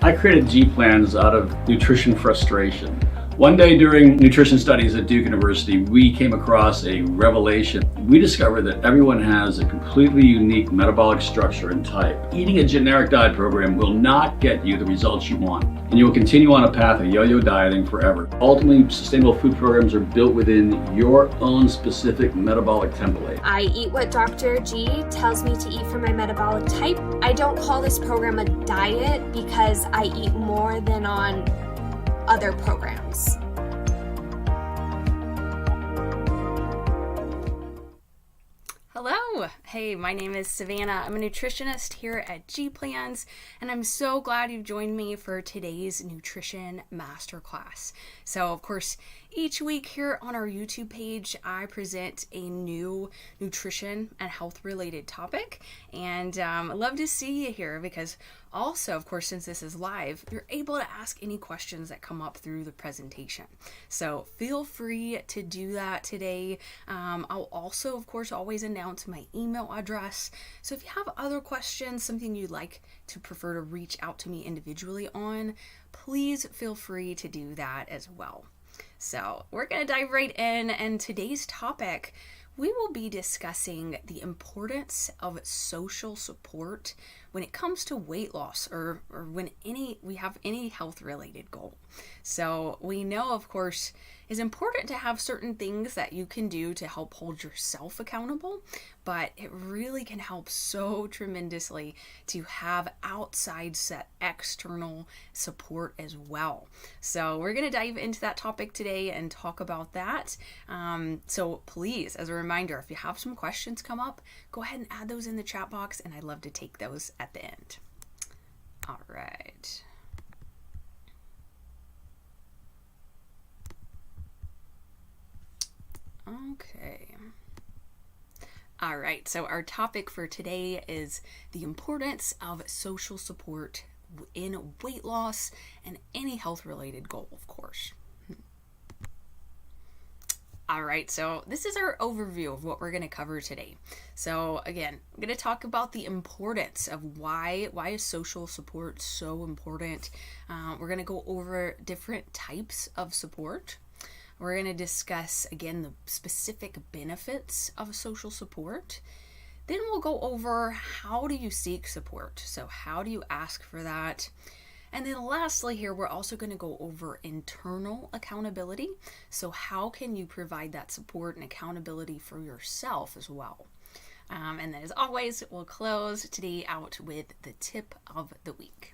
I created G plans out of nutrition frustration. One day during nutrition studies at Duke University, we came across a revelation. We discovered that everyone has a completely unique metabolic structure and type. Eating a generic diet program will not get you the results you want, and you will continue on a path of yo-yo dieting forever. Ultimately, sustainable food programs are built within your own specific metabolic template. I eat what Dr. G tells me to eat for my metabolic type. I don't call this program a diet because I eat more than on other programs. Hello! Hey, my name is Savannah. I'm a nutritionist here at G Plans, and I'm so glad you've joined me for today's nutrition masterclass. So, of course, each week here on our YouTube page, I present a new nutrition and health related topic, and I love to see you here because also, of course, since this is live, you're able to ask any questions that come up through the presentation. So feel free to do that today. I'll also, of course, always announce my email address. So if you have other questions, something you'd like to prefer to reach out to me individually on, please feel free to do that as well. So we're going to dive right in, and today's topic, we will be discussing the importance of social support when it comes to weight loss or when we have any health related goal. So we know, of course, it's important to have certain things that you can do to help hold yourself accountable, but it really can help so tremendously to have outside set external support as well. So we're going to dive into that topic today and talk about that. So please, as a reminder, if you have some questions come up, go ahead and add those in the chat box, and I'd love to take those at the end. All right. Okay. All right, so our topic for today is the importance of social support in weight loss and any health-related goal, of course. All right, so this is our overview of what we're going to cover today. So again, I'm going to talk about the importance of why is social support so important. We're going to go over different types of support. We're going to discuss, again, the specific benefits of social support. Then we'll go over how do you seek support? So how do you ask for that? And then lastly here, we're also going to go over internal accountability. So how can you provide that support and accountability for yourself as well? And then as always, we'll close today out with the tip of the week.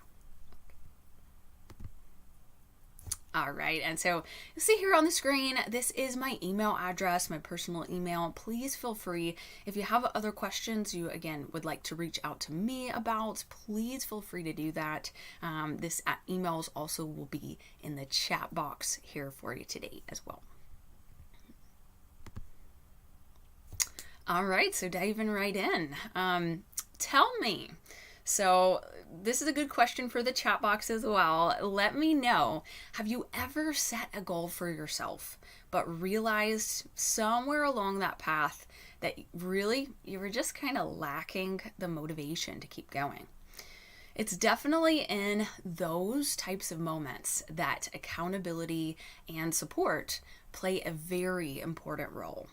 All right, and so you see here on the screen, this is my email address, my personal email. Please feel free, if you have other questions you, again, would like to reach out to me about, please feel free to do that. This emails also will be in the chat box here for you today as well. All right, so diving right in. Tell me. So this is a good question for the chat box as well. Let me know, have you ever set a goal for yourself, but realized somewhere along that path that really you were just kind of lacking the motivation to keep going? It's definitely in those types of moments that accountability and support play a very important role.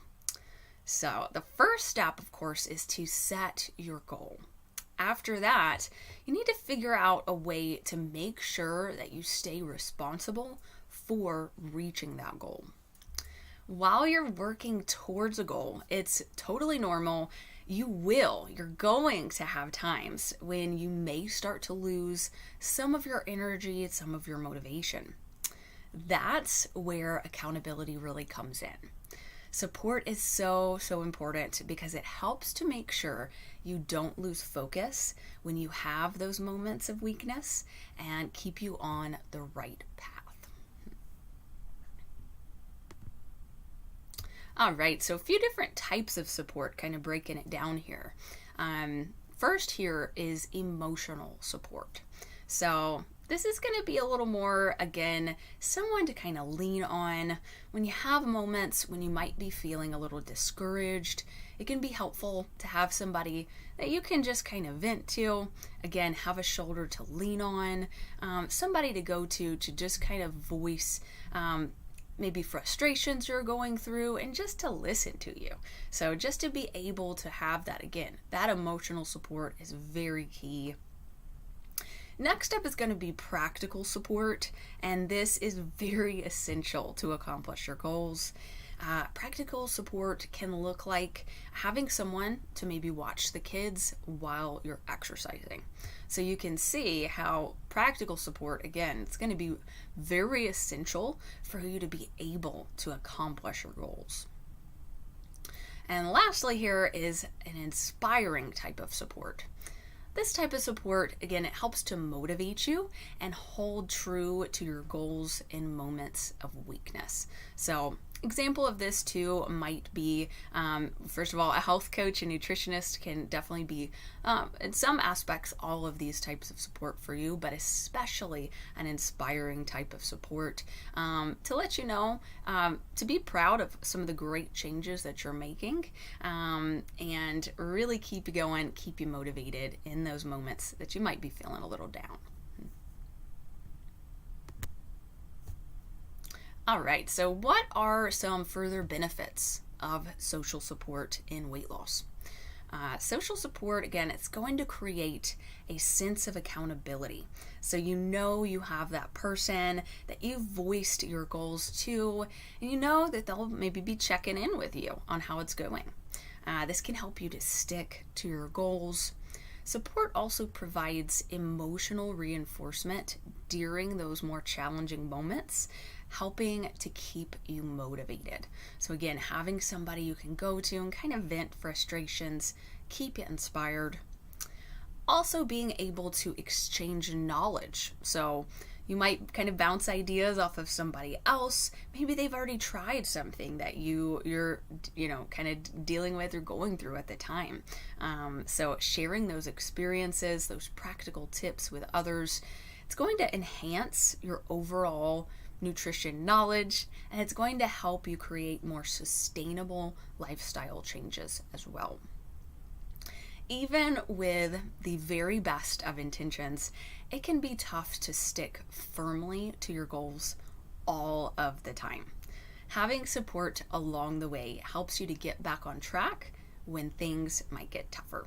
So the first step, of course, is to set your goal. After that, you need to figure out a way to make sure that you stay responsible for reaching that goal. While you're working towards a goal, it's totally normal. You're going to have times when you may start to lose some of your energy and some of your motivation. That's where accountability really comes in. Support is so important because it helps to make sure you don't lose focus when you have those moments of weakness and keep you on the right path. All right, so a few different types of support, kind of breaking it down here. First here is emotional support. So this is going to be a little more, again, someone to kind of lean on when you have moments when you might be feeling a little discouraged. It can be helpful to have somebody that you can just kind of vent to. Again, have a shoulder to lean on, somebody to go to just kind of voice maybe frustrations you're going through, and just to listen to you. So just to be able to have that, again, that emotional support is very key. Next up is going to be practical support, and this is very essential to accomplish your goals. Practical support can look like having someone to maybe watch the kids while you're exercising. So you can see how practical support, again, it's going to be very essential for you to be able to accomplish your goals. And lastly here is an inspiring type of support. This type of support, again, it helps to motivate you and hold true to your goals in moments of weakness. So example of this too might be, first of all, a health coach and nutritionist can definitely be, in some aspects, all of these types of support for you, but especially an inspiring type of support to let you know, to be proud of some of the great changes that you're making, and really keep you going, keep you motivated in those moments that you might be feeling a little down. All right, so what are some further benefits of social support in weight loss? Social support, again, it's going to create a sense of accountability. So you know you have that person that you've voiced your goals to, and you know that they'll maybe be checking in with you on how it's going. This can help you to stick to your goals. Support also provides emotional reinforcement during those more challenging moments, helping to keep you motivated. So again, having somebody you can go to and kind of vent frustrations, keep you inspired. Also being able to exchange knowledge. So you might kind of bounce ideas off of somebody else. Maybe they've already tried something that you're kind of dealing with or going through at the time. So sharing those experiences, those practical tips with others, it's going to enhance your overall nutrition knowledge, and it's going to help you create more sustainable lifestyle changes as well. Even with the very best of intentions, it can be tough to stick firmly to your goals all of the time. Having support along the way helps you to get back on track when things might get tougher.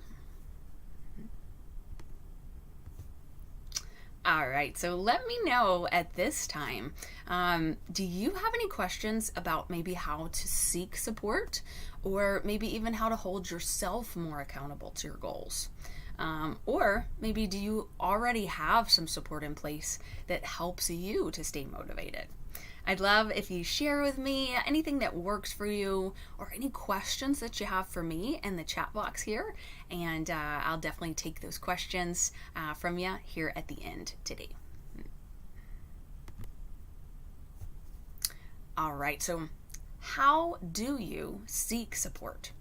All right, so let me know at this time, do you have any questions about maybe how to seek support, or maybe even how to hold yourself more accountable to your goals? Or maybe do you already have some support in place that helps you to stay motivated? I'd love if you share with me anything that works for you or any questions that you have for me in the chat box here, and I'll definitely take those questions from you here at the end today. All right, so how do you seek support?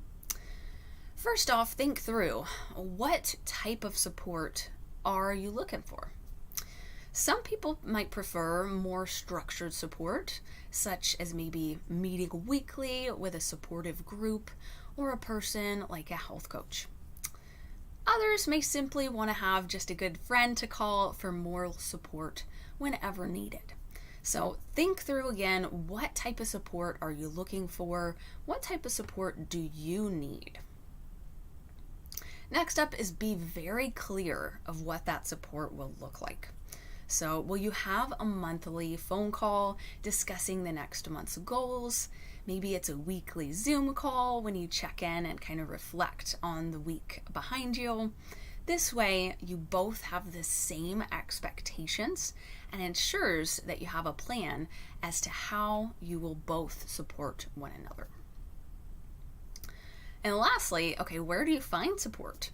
First off, think through what type of support are you looking for? Some people might prefer more structured support, such as maybe meeting weekly with a supportive group or a person like a health coach. Others may simply want to have just a good friend to call for moral support whenever needed. So think through again, what type of support are you looking for? What type of support do you need? Next up is be very clear of what that support will look like. So will you have a monthly phone call discussing the next month's goals? Maybe it's a weekly Zoom call when you check in and kind of reflect on the week behind you. This way, you both have the same expectations and ensures that you have a plan as to how you will both support one another. And lastly, okay, where do you find support?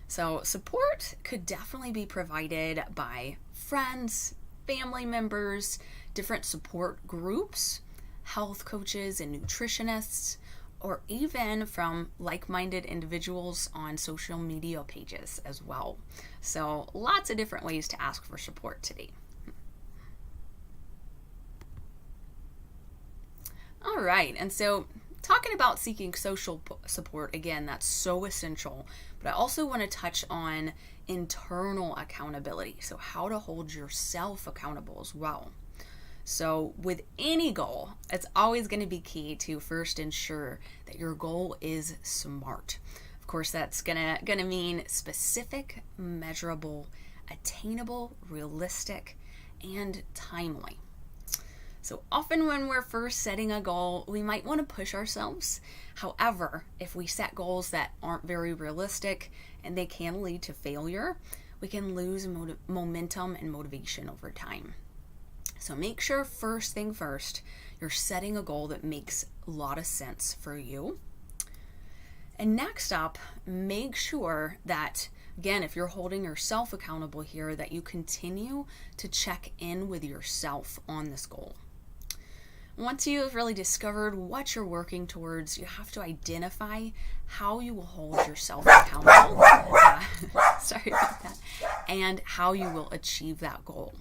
So support could definitely be provided by friends, family members, different support groups, health coaches and nutritionists, or even from like-minded individuals on social media pages as well. So lots of different ways to ask for support today. All right, and so talking about seeking social support, again, that's so essential, but I also want to touch on internal accountability, so how to hold yourself accountable as well. So with any goal, it's always going to be key to first ensure that your goal is SMART. Of course, that's gonna mean specific, measurable, attainable, realistic, and timely. So often when we're first setting a goal, we might want to push ourselves. However, if we set goals that aren't very realistic and they can lead to failure, we can lose momentum and motivation over time. So make sure first thing first, you're setting a goal that makes a lot of sense for you. And next up, make sure that, again, if you're holding yourself accountable here, that you continue to check in with yourself on this goal. Once you have really discovered what you're working towards, you have to identify how you will hold yourself accountable, sorry about that, and how you will achieve that goal.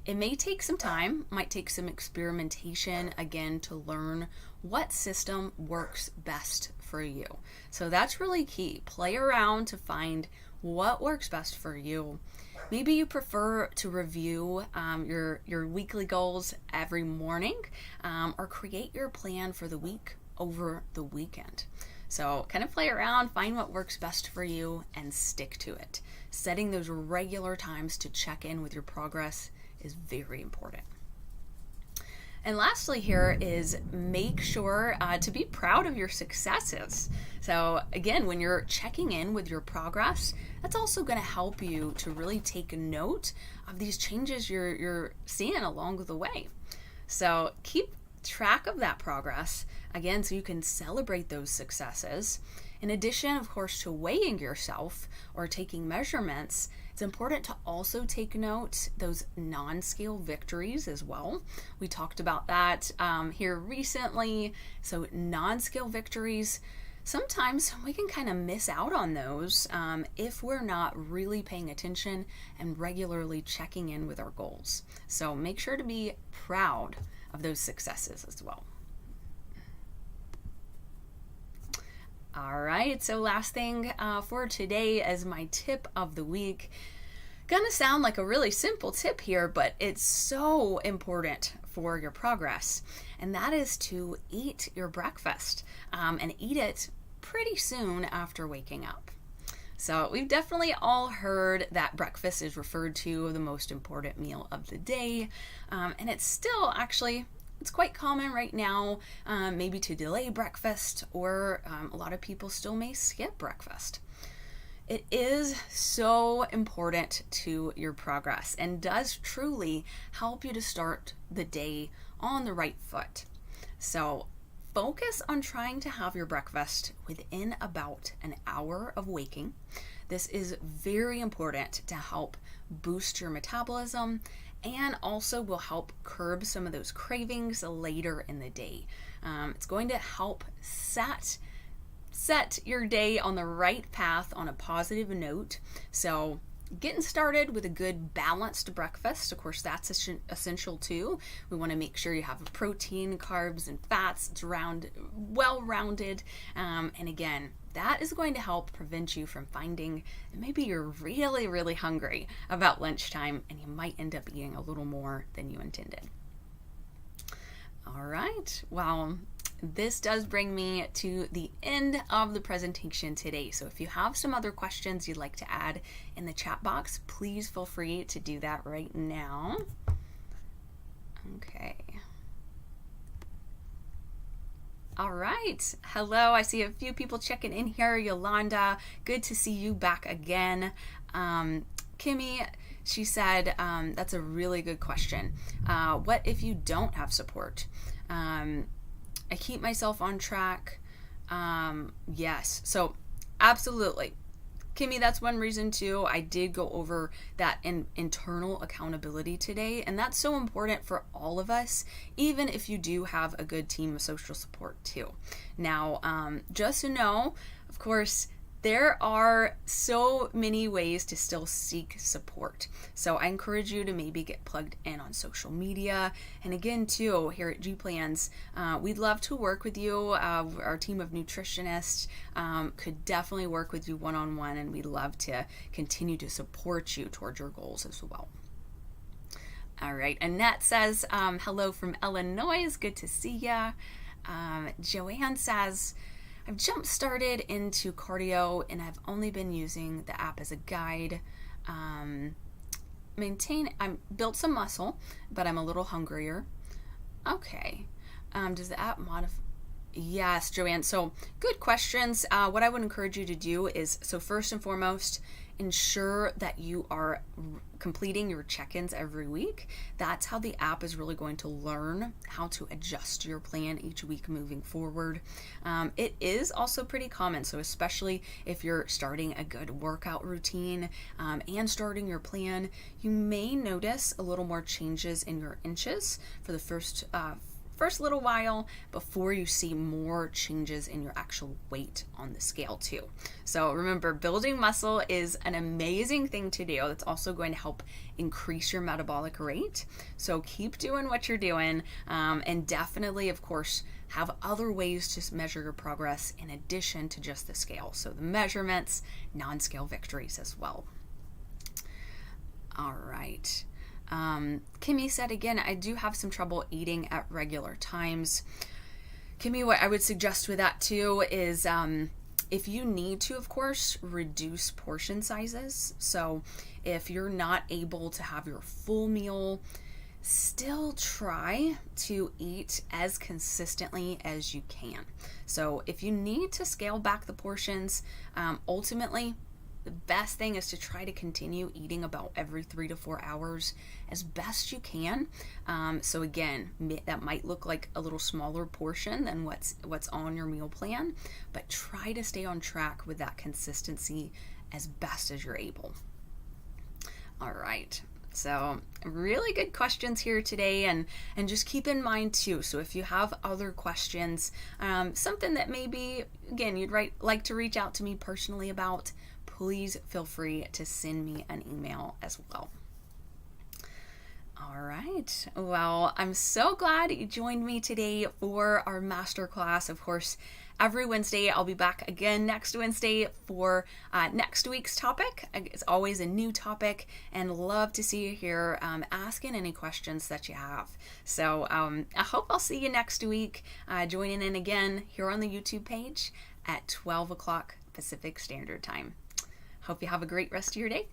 It may take some time, might take some experimentation, again, to learn what system works best for you. So that's really key. Play around to find what works best for you. Maybe you prefer to review your weekly goals every morning, or create your plan for the week over the weekend. So kind of play around, find what works best for you, and stick to it. Setting those regular times to check in with your progress is very important. And lastly here is make sure to be proud of your successes. So again, when you're checking in with your progress, that's also going to help you to really take note of these changes you're seeing along the way. So keep track of that progress, again, so you can celebrate those successes. In addition, of course, to weighing yourself or taking measurements, it's important to also take note those non-scale victories as well. We talked about that here recently. So non-scale victories, sometimes we can kind of miss out on those if we're not really paying attention and regularly checking in with our goals. So make sure to be proud of those successes as well. All right, so last thing for today as my tip of the week. Gonna sound like a really simple tip here, but it's so important for your progress, and that is to eat your breakfast and eat it pretty soon after waking up. So we've definitely all heard that breakfast is referred to the most important meal of the day, and it's still actually it's quite common right now, maybe to delay breakfast, or a lot of people still may skip breakfast. It is so important to your progress and does truly help you to start the day on the right foot. So focus on trying to have your breakfast within about an hour of waking. This is very important to help boost your metabolism and also will help curb some of those cravings later in the day. It's going to help set your day on the right path on a positive note. So getting started with a good balanced breakfast, of course, that's essential too. We want to make sure you have protein, carbs, and fats. It's well-rounded. And again, that is going to help prevent you from finding that maybe you're really, really hungry about lunchtime and you might end up eating a little more than you intended. All right, well, this does bring me to the end of the presentation today. So if you have some other questions you'd like to add in the chat box, please feel free to do that right now. Okay. All right. Hello. I see a few people checking in here. Yolanda, good to see you back again. Kimmy, she said, that's a really good question. What if you don't have support? I keep myself on track. Yes. So absolutely. Kimmy, that's one reason too. I did go over that internal accountability today, and that's so important for all of us, even if you do have a good team of social support too. Now, just to know, of course, there are so many ways to still seek support. So I encourage you to maybe get plugged in on social media. And again, too, here at G Plans, we'd love to work with you. Our team of nutritionists could definitely work with you one-on-one, and we'd love to continue to support you towards your goals as well. All right, Annette says, hello from Illinois. Good to see ya. Joanne says, I've jump started into cardio and I've only been using the app as a guide. I'm built some muscle, but I'm a little hungrier. Okay. Does the app modify? Yes, Joanne. So good questions. What I would encourage you to do is, so first and foremost, ensure that you are completing your check-ins every week. That's how the app is really going to learn how to adjust your plan each week moving forward. It is also pretty common, so especially if you're starting a good workout routine and starting your plan, you may notice a little more changes in your inches for the first little while before you see more changes in your actual weight on the scale too. So remember, building muscle is an amazing thing to do. It's also going to help increase your metabolic rate. So keep doing what you're doing, and definitely, of course, have other ways to measure your progress in addition to just the scale. So the measurements, non-scale victories as well. All right. Kimmy said, again, I do have some trouble eating at regular times. Kimmy, what I would suggest with that too is if you need to, of course, reduce portion sizes. So if you're not able to have your full meal, still try to eat as consistently as you can. So if you need to scale back the portions, ultimately, the best thing is to try to continue eating about every 3 to 4 hours as best you can. So again, that might look like a little smaller portion than what's on your meal plan, but try to stay on track with that consistency as best as you're able. All right. So really good questions here today, and just keep in mind too, so if you have other questions, something that maybe, again, you'd like to reach out to me personally about, please feel free to send me an email as well. All right. Well, I'm so glad you joined me today for our masterclass. Of course, every Wednesday, I'll be back again next Wednesday for next week's topic. It's always a new topic, and love to see you here asking any questions that you have. So I hope I'll see you next week, joining in again here on the YouTube page at 12 o'clock Pacific Standard Time. Hope you have a great rest of your day.